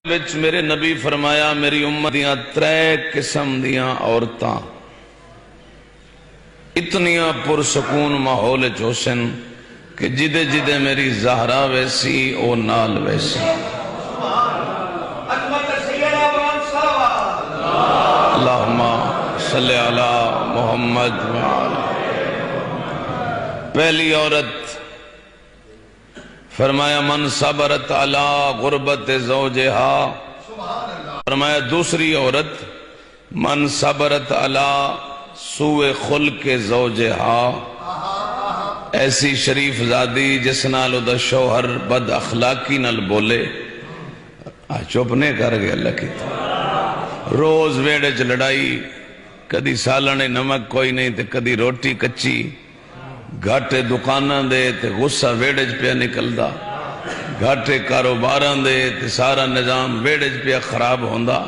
وچ میرے نبی فرمایا میری امت دیاں 3 قسم دیاں عورتاں اتنیاں پرسکون ماحول چوسن کہ جدے جدے میری زہرا ویسی او نال ویسی. اللہم صلی علی محمد. پہلی عورت فرمایا من صبرت علی غربت زوجہا. فرمایا دوسری عورت من صبرت علی سوء خلق زوجہا. ایسی شریف زادی جس نال دا شوہر بد اخلاقی نال بولے چپ نہیں کر گئے اللہ کی تو روز ویڑے چ لڑائی کدی سالن نمک کوئی نہیں تے کدی روٹی کچی گھاٹے دکاناں دے تے غصہ ویڑے چ پیا نکلدا گھاٹے کاروباراں دے تے سارا نظام ویڑے چ پیا خراب ہوندا.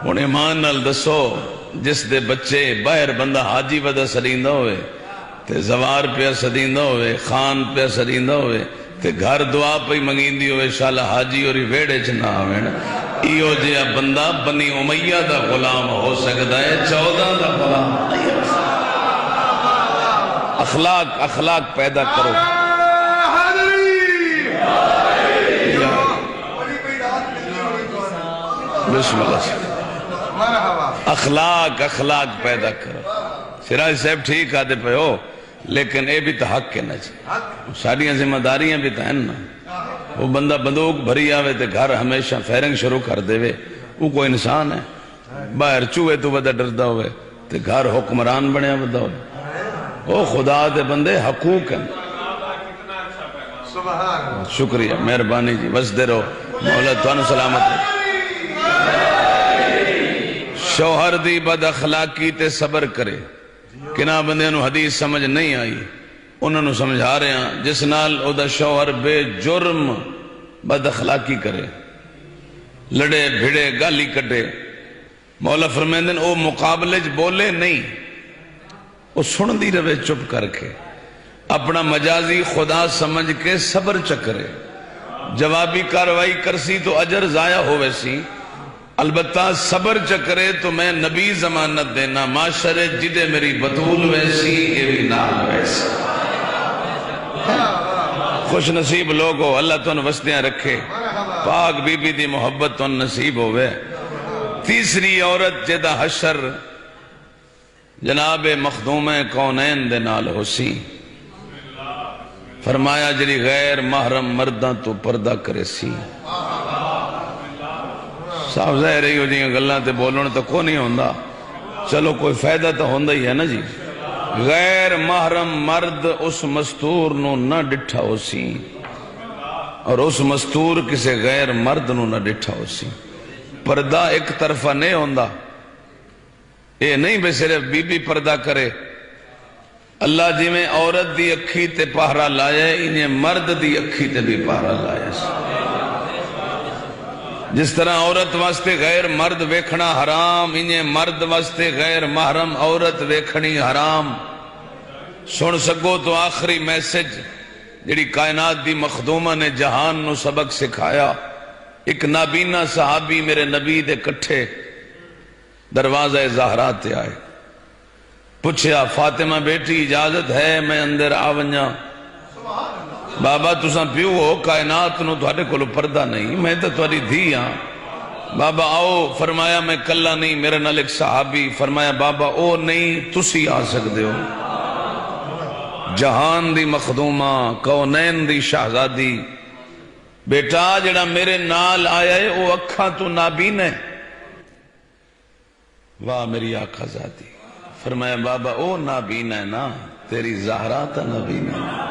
ہن ایمان نال دسو جس دے بچے باہر بندہ حاجی ودا سدیندا ہوئے تے زوار پیا سدیندا ہوئے خان پیا سدیندا ہوئے تے گھر دعا پئی منگیندی ہوئے شالا حاجی اور ویڑے چ نہ آویں ایو جہا بندہ بنی امیہ دا غلام ہو سکتا ہے 14 دا غلام. اخلاق پیدا کرو. بسم اللہ اخلاق پیدا کرو. سراج صاحب ٹھیک آدھے پہ ہو لیکن اے بھی تو حق کے نہ چاہیے ساڑیاں ذمہ داریاں بھی تو ہیں نا. وہ بندہ بندوق بھری آوے تے گھر ہمیشہ فیرنگ شروع کر دے وے وہ کوئی انسان ہے. باہر چوہے تو بدا ڈردہ ہوئے تے گھر حکمران بنیا بدا ہوئے. او خدا دے بندے حقوق ہیں. شکریہ مہربانی جی بس دے رہو مولا توانو سلامت. شوہر دی بد اخلاقی تے صبر کرے. کنا بندے نو حدیث سمجھ نہیں آئی انہوں نے سمجھا رہے ہیں جس نال او دا شوہر بے جرم بد اخلاقی کرے لڑے بھڑے گالی کٹے مولا فرمیندن او مقابلے چ بولے نہیں او سن دی روے چپ کر کے اپنا مجازی خدا سمجھ کے صبر چکرے. جوابی کاروائی کرسی تو اجر ضائع ہوئے سی البتہ صبر چکرے تو میں نبی ضمانت دینا معاشرے جدے میری بطول ویسی یہ بھی نال ویسی. خوش نصیب لوگو اللہ تو وسطیاں رکھے پاک بی بی دی محبت تو نصیب ہوئے. تیسری عورت جدہ حشر جناب مخدوم کونین دے نال ہو سی. فرمایا جری غیر محرم مرداں تو پردہ کرے سی. صاحب ظاہر ہی ہو جائیں گلہ تے بولنے تو کو نہیں ہوندہ چلو کوئی فائدہ تو ہوندہ ہی ہے نا جی. غیر محرم مرد اس مستور نو نہ ڈٹھا ہو سی اور اس مستور کسے غیر مرد نو نہ ڈٹھا ہو سی. پردہ ایک طرفہ نہیں ہوندہ اے نہیں بے صرف بی بی پردہ کرے. اللہ جی میں عورت دی اکھی تے پہرا لائے انہیں مرد دی اکھی تے بھی پہرا لائے. جس طرح عورت واسطے غیر مرد ویکھنا حرام انہیں مرد واسطے غیر محرم عورت ویکھنی حرام. سن سکو تو آخری میسج جڑی کائنات دی مخدومہ نے جہان نو سبق سکھایا. ایک نابینا صحابی میرے نبی دے کٹھے دروازہ زہرا تے آئے پوچھیا فاطمہ بیٹی اجازت ہے میں اندر آونجا. بابا تساں پیو ہو کائنات نو تھوڑے کولو پردہ نہیں میں تو تھوڑی دھی ہاں. بابا آؤ. فرمایا میں کلہ نہیں میرے نال ایک صحابی. فرمایا بابا او نہیں تسی آ سکتے ہو. جہان دی مخدومہ کونین دی شہزادی بیٹا جڑا میرے نال آیا ہے او اکھاں تو نابین ہے. واہ میری آقا ذاتی. فرمایا بابا او نابین ہے نا تیری زہرا تا نابین ہے.